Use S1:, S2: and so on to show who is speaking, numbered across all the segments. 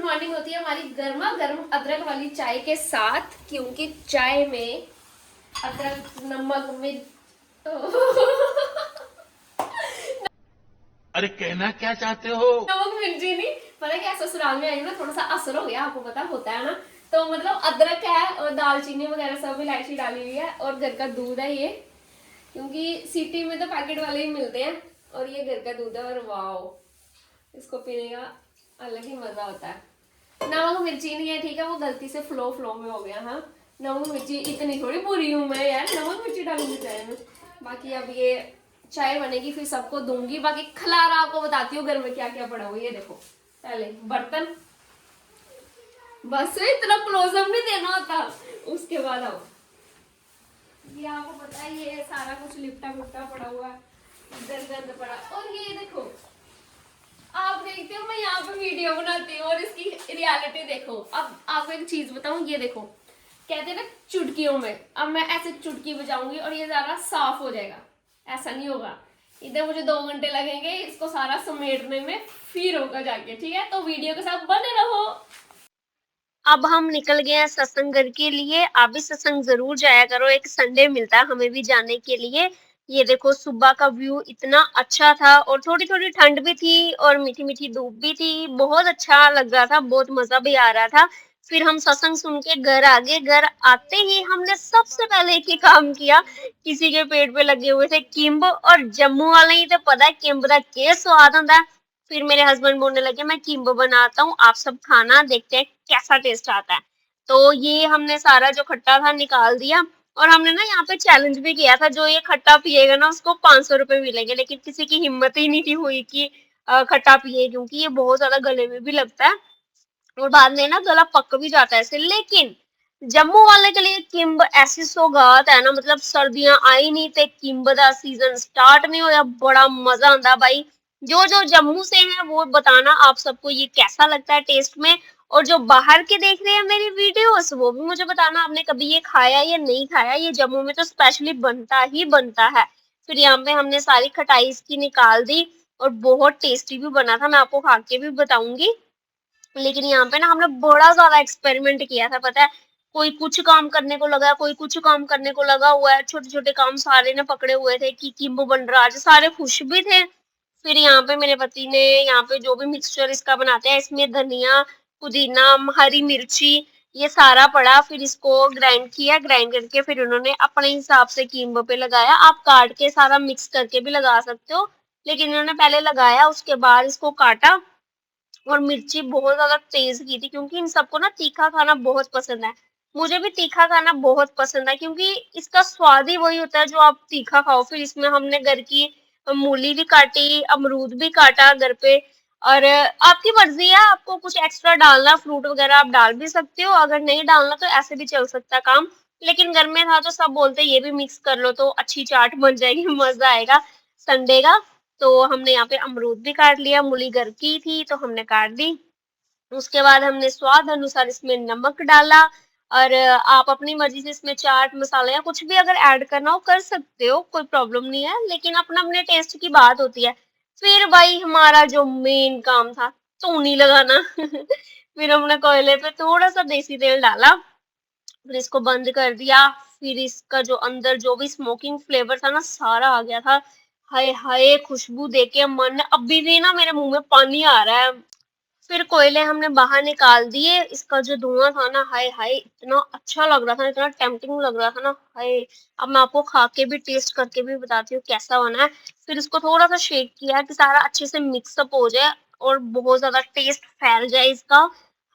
S1: Morning होती है हमारी गर्मा गर्म अदरक वाली चाय के साथ, क्योंकि चाय में अदरक, नमक, मिर्च
S2: अरे कहना क्या चाहते हो?
S1: नमक मिर्ची नहीं, पता क्या, ससुराल में आई ना, थोड़ा सा असर हो गया, आपको पता होता है ना। तो मतलब अदरक है और दालचीनी वगैरह सब, इलायची डाली हुई है, और घर का दूध है ये, क्योंकि सिटी में तो पैकेट वाले ही मिलते हैं, और ये घर का दूध है। और वाओ, इसको पीने का अलग ही मजा होता है। नमक मिर्ची नहीं है, ठीक है, वो गलती से फ्लो फ्लो में हो गया। हाँ, नमक मिर्ची इतनी थोड़ी बुरी हूं मैं यार, नमक मिर्ची डालूंगी चाय में। बाकी अब ये चाय बनेगी, फिर सबको दूंगी। बाकी खलारा आपको बताती हूँ घर में क्या क्या पड़ा हुआ। ये देखो, पहले बर्तन, बस इतना क्लोजअप नहीं देना होता। उसके बाद आओ, ये आपको पता है, ये सारा कुछ लिपटा पुपटा पड़ा हुआ है, इधर गंद पड़ा। और ये देखो, आप देखते हो मैं यहाँ पे वीडियो बनाती हूँ और इसकी रियलिटी देखो। अब आपको एक चीज बताऊं, ये देखो, कहते हैं ना चुटकियों में, अब मैं ऐसे चुटकी बजाऊंगी और ये ज्यादा साफ हो जाएगा। ऐसा नहीं होगा, इधर मुझे 2 घंटे लगेंगे इसको सारा समेटने में, फिर होगा जाके। ठीक है, तो वीडियो के साथ बने रहो।
S3: अब हम निकल गए हैं सत्संग घर के लिए। आप भी सत्संग जरूर जाया करो, एक संडे मिलता है हमें भी जाने के लिए। ये देखो, सुबह का व्यू इतना अच्छा था, और थोड़ी थोड़ी ठंड भी थी और मीठी मीठी धूप भी थी। बहुत अच्छा लग रहा था, बहुत मजा भी आ रहा था। फिर हम सत्संग सुन के घर आ गए। घर आते ही हमने सबसे पहले एक ही काम किया, किसी के पेट पे लगे हुए थे किम्ब, और जम्मू वाले ही तो पता है किम्ब का क्या स्वाद होता है। फिर मेरे हस्बैंड बोलने लगे मैं कीम्बो बनाता हूँ, आप सब खाना, देखते हैं कैसा टेस्ट आता है। तो ये हमने सारा जो खट्टा था निकाल दिया, और हमने ना यहाँ पे चैलेंज भी किया था, जो ये खट्टा पिएगा ना उसको 500 रुपए मिलेंगे। लेकिन किसी की हिम्मत ही नहीं थी हुई कि खट्टा पिए, क्योंकि ये बहुत ज्यादा गले में भी लगता है और बाद में ना गला पक भी जाता है ऐसे। लेकिन जम्मू वाले के लिए किम्ब ऐसी सौगात है ना, मतलब सर्दियां आई नहीं थे, किम्ब का सीजन स्टार्ट नहीं होया, बड़ा मजा आता भाई। जो जो जम्मू से है वो बताना आप सबको ये कैसा लगता है टेस्ट में। और जो बाहर के देख रहे हैं मेरी वीडियोस, वो भी मुझे बताना आपने कभी ये खाया या नहीं खाया। ये जम्मू में तो स्पेशली बनता ही बनता है। फिर यहाँ पे हमने सारी खटाई इसकी निकाल दी, और बहुत टेस्टी भी बना था, मैं आपको खा के भी बताऊंगी। लेकिन यहाँ पे ना हमने बड़ा ज्यादा एक्सपेरिमेंट किया था, पता है, कोई कुछ काम करने को लगा, कोई कुछ काम करने को लगा हुआ है, छोटे छोटे काम सारे ने पकड़े हुए थे कि किम्ब बन रहा है, आज सारे खुश भी थे। फिर यहाँ पे मेरे पति ने यहाँ पे जो भी मिक्सचर इसका बनाते हैं, इसमें धनिया, पुदीना, हरी मिर्ची, ये सारा पड़ा। फिर इसको ग्राइंड किया, ग्राइंड करके फिर उन्होंने अपने हिसाब से किम्ब पे लगाया। आप काट के सारा मिक्स करके भी लगा सकते हो, लेकिन इन्होंने पहले लगाया, उसके बाद इसको काटा। और मिर्ची बहुत ज्यादा तेज की थी, क्योंकि इन सबको ना तीखा खाना बहुत पसंद है। मुझे भी तीखा खाना बहुत पसंद है, क्योंकि इसका स्वाद ही वही होता है जो आप तीखा खाओ। फिर इसमें हमने घर की मूली भी काटी, अमरूद भी काटा घर पे। और आपकी मर्जी है, आपको कुछ एक्स्ट्रा डालना, फ्रूट वगैरह आप डाल भी सकते हो, अगर नहीं डालना तो ऐसे भी चल सकता है काम। लेकिन घर में था तो सब बोलते ये भी मिक्स कर लो तो अच्छी चाट बन जाएगी, मजा आएगा संडे का। तो हमने यहाँ पे अमरूद भी काट लिया, मूली घर की थी तो हमने काट दी। उसके बाद हमने स्वाद अनुसार इसमें नमक डाला, और आप अपनी मर्जी से इसमें चाट मसाला या कुछ भी अगर ऐड करना हो कर सकते हो, कोई प्रॉब्लम नहीं है, लेकिन अपना अपने टेस्ट की बात होती है। फिर भाई हमारा जो मेन काम था, धूनी लगाना फिर हमने कोयले पे थोड़ा सा देसी तेल डाला, फिर इसको बंद कर दिया। फिर इसका जो अंदर जो भी स्मोकिंग फ्लेवर था ना, सारा आ गया था। हाय हाय, खुशबू देख के मन अभी भी ना मेरे मुंह में पानी आ रहा है। फिर कोयले हमने बाहर निकाल दिए, इसका जो धुआं था ना, हाय हाय, इतना अच्छा लग रहा था, इतना टेम्पटिंग लग रहा था ना, हाय। अब मैं आपको खा के भी टेस्ट करके भी बताती हूँ कैसा बना है। फिर इसको थोड़ा सा शेक किया कि सारा अच्छे से मिक्सअप हो जाए और बहुत ज्यादा टेस्ट फैल जाए इसका।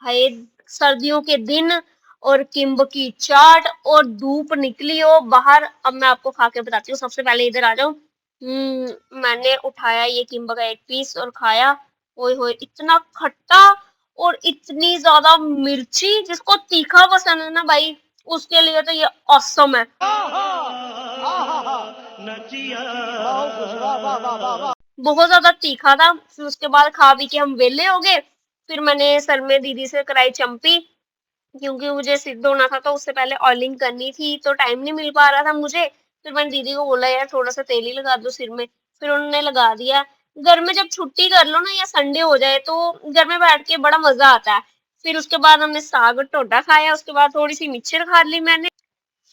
S3: हाय, सर्दियों के दिन और किम्ब की चाट और धूप निकली हो बाहर। अब मैं आपको खा के बताती हूँ, सबसे पहले इधर आ जाओ। मैंने उठाया ये किम्ब का एक पीस और खाया। ओए होए, इतना खट्टा और इतनी ज्यादा मिर्ची, जिसको तीखा पसंद है ना भाई, उसके लिए तो ये ऑसम है। बहुत ज्यादा तीखा था। फिर उसके बाद खा पी के हम वेले हो गए। फिर मैंने सर में दीदी से कराई चंपी, क्योंकि मुझे सिर धोना था तो उससे पहले ऑयलिंग करनी थी, तो टाइम नहीं मिल पा रहा था मुझे। फिर मैंने दीदी को बोला यार थोड़ा सा तेल ही लगा दो सिर में, फिर उन्होंने लगा दिया। घर में जब छुट्टी कर लो ना या संडे हो जाए तो घर में बैठ के बड़ा मजा आता है। फिर उसके बाद हमने साग और टोडा खाया, उसके बाद थोड़ी सी मिक्सचर खा ली मैंने,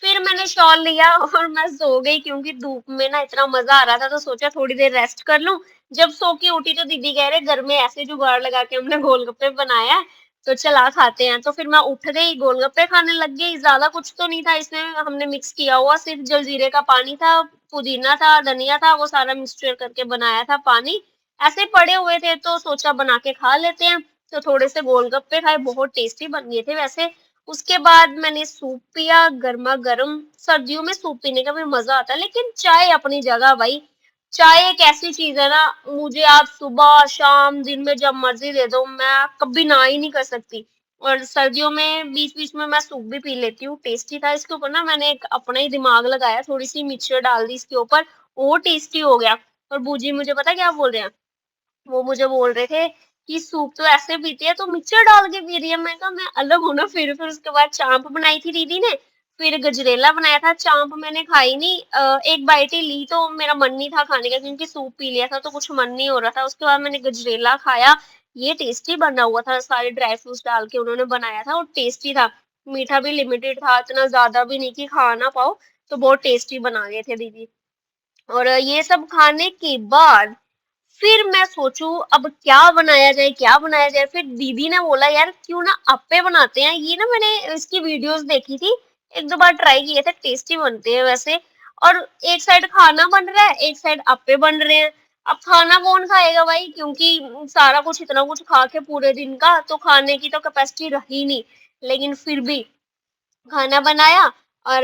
S3: फिर मैंने शॉल लिया और मैं सो गई क्योंकि धूप में ना इतना मजा आ रहा था, तो सोचा थोड़ी देर रेस्ट कर लूं। जब सो के उठी तो दीदी कह रहे घर में ऐसे जुगाड़ लगा के हमने गोलगप्पे बनाया है, तो चला खाते हैं। तो फिर मैं उठ गई, गोलगप्पे खाने लग गई। ज्यादा कुछ तो नहीं था इसमें, हमने मिक्स किया हुआ सिर्फ जलजीरे का पानी था, पुदीना था, धनिया था, वो सारा मिक्सचर करके बनाया था पानी। ऐसे पड़े हुए थे तो सोचा बना के खा लेते हैं। तो थोड़े से गोलगप्पे खाए, बहुत टेस्टी बन गए थे वैसे। उसके बाद मैंने सूप पिया गर्मा गर्म। सर्दियों में सूप पीने का भी मजा आता है, लेकिन चाय अपनी जगह भाई। चाय एक ऐसी चीज है ना, मुझे आप सुबह शाम दिन में जब मर्जी दे दो, मैं कभी ना ही नहीं कर सकती। और सर्दियों में बीच बीच में मैं सूप भी पी लेती हूँ, टेस्टी था। इसके ऊपर ना मैंने एक अपना ही दिमाग लगाया, थोड़ी सी मिक्सचर डाल दी इसके ऊपर, वो टेस्टी हो गया। और बूजी मुझे पता क्या बोल रहे हैं, वो मुझे बोल रहे थे कि सूप तो ऐसे पीती है तो मिक्सचर डाल के पी रही है। मैं कहा मैं अलग हूं ना। फिर उसके बाद चांप बनाई थी दीदी ने, फिर गजरेला बनाया था। चांप मैंने खाई नहीं, एक बाइट ही ली तो मेरा मन नहीं था खाने का, क्योंकि सूप पी लिया था तो कुछ मन नहीं हो रहा था। उसके बाद मैंने गजरेला खाया, ये टेस्टी बना हुआ था, सारे ड्राई फ्रूट्स डाल के उन्होंने बनाया था और टेस्टी था। मीठा भी लिमिटेड था, इतना ज्यादा भी नहीं कि खा ना पाओ, तो बहुत टेस्टी बना गए थे दीदी। और ये सब खाने के बाद फिर मैं सोचूं अब क्या बनाया जाए, क्या बनाया जाए। फिर दीदी ने बोला यार क्यों ना अप्पे बनाते हैं। ये ना मैंने इसकी वीडियोस देखी थी, एक दो बार ट्राई किए थे, टेस्टी बनते हैं वैसे। और एक साइड खाना बन रहा है, एक साइड अप्पे बन रहे हैं। अब खाना कौन खाएगा भाई, क्योंकि सारा कुछ इतना कुछ खा के पूरे दिन का तो खाने की तो कैपेसिटी रही नहीं। लेकिन फिर भी खाना बनाया, और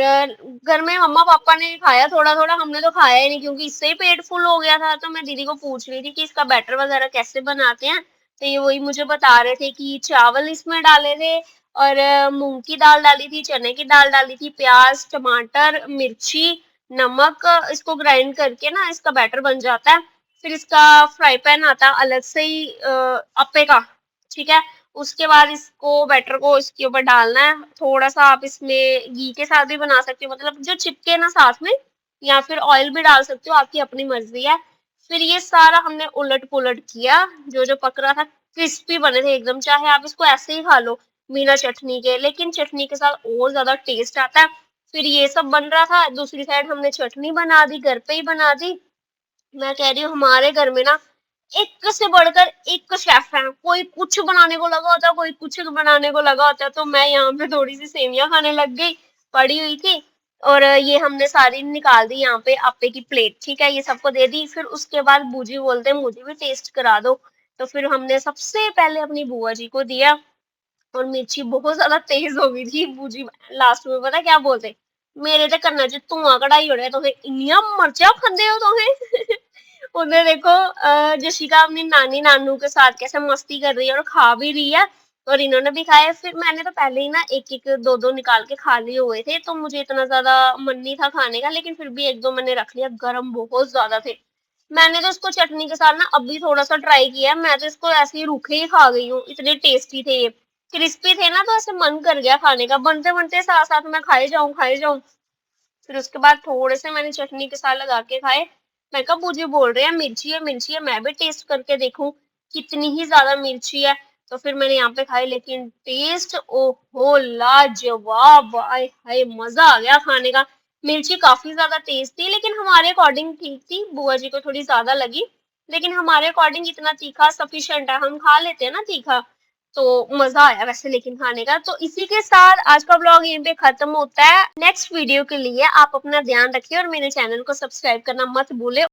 S3: घर में मम्मा पापा ने खाया थोड़ा थोड़ा, हमने तो खाया ही नहीं क्योंकि इससे ही पेट फुल हो गया था। तो मैं दीदी को पूछ रही थी कि इसका बैटर वगैरह कैसे बनाते हैं, तो ये वही मुझे बता रहे थे कि चावल इसमें डाले थे, और मूंग की दाल डाली थी, चने की दाल डाली थी, प्याज टमाटर मिर्ची नमक, इसको ग्राइंड करके ना इसका बैटर बन जाता है। फिर इसका फ्राई पैन आता है अलग से ही अप्पे का, ठीक है। उसके बाद इसको बैटर को इसके ऊपर डालना है। थोड़ा सा आप इसमें घी के साथ भी बना सकते हो, मतलब जो चिपके ना साथ में, या फिर ऑयल भी डाल सकते हो, आपकी अपनी मर्जी है। फिर ये सारा हमने उलट पुलट किया, जो जो पक रहा था क्रिस्पी बने थे एकदम। चाहे आप इसको ऐसे ही खा लो बिना चटनी के, लेकिन चटनी के साथ और ज्यादा टेस्ट आता है। फिर ये सब बन रहा था, दूसरी साइड हमने चटनी बना दी, घर पे ही बना दी। मैं कह रही हूँ हमारे घर में ना एक से बढ़कर एक शेफ है, कोई कुछ बनाने को लगा होता है, कोई कुछ बनाने को लगा होता है। तो मैं यहाँ पे थोड़ी सी सेवियां खाने लग गई, पड़ी हुई थी। और ये हमने सारी निकाल दी यहाँ पे अप्पे की प्लेट, ठीक है, ये सबको दे दी। फिर उसके बाद बूजी बोलते हैं मुझे भी टेस्ट करा दो, तो फिर हमने सबसे पहले अपनी बुआ जी को दिया। और मिर्ची बहुत ज्यादा तेज हो गई थी। बूजी लास्ट में पता क्या बोलते, मेरे तो कन्ना च धुआं कढ़ाई हो रहा है, तुहें इन्नियां मर्चा खंदे हो तुहें। उधर देखो जशिका अपनी नानी नानू के साथ कैसे मस्ती कर रही है और खा भी रही है, और इन्होंने भी खाया। फिर मैंने तो पहले ही ना एक एक दो दो निकाल के खा लिए हुए थे, तो मुझे इतना ज्यादा मन नहीं था खाने का, लेकिन फिर भी एक दो मैंने रख लिया, गरम बहुत ज्यादा थे। मैंने तो इसको चटनी के साथ ना अभी थोड़ा सा ट्राई किया है, मैं तो इसको ऐसे ही रूखे ही खा गई हूँ, इतने टेस्टी थे ये। क्रिस्पी थे ना, तो ऐसे मन कर गया खाने का, बनते बनते साथ साथ में खाए जाऊं खाए जाऊं। फिर उसके बाद थोड़े से मैंने चटनी के साथ लगा के खाए। मैं कहा मुझे बोल रहे हैं मिर्ची है मिर्ची है, मैं भी टेस्ट करके देखूं कितनी ही ज्यादा मिर्ची है। तो फिर मैंने यहाँ पे खाई, लेकिन टेस्ट ओहो लाजवाब, आय हाय मजा आ गया खाने का। मिर्ची काफी ज्यादा तेज थी, लेकिन हमारे अकॉर्डिंग ठीक थी, बुआ जी को थोड़ी ज्यादा लगी, लेकिन हमारे अकॉर्डिंग इतना तीखा सफिशिएंट है, हम खा लेते हैं ना तीखा, तो मजा आया वैसे लेकिन खाने का। तो इसी के साथ आज का ब्लॉग यहीं पे खत्म होता है। नेक्स्ट वीडियो के लिए आप अपना ध्यान रखिए और मेरे चैनल को सब्सक्राइब करना मत भूले।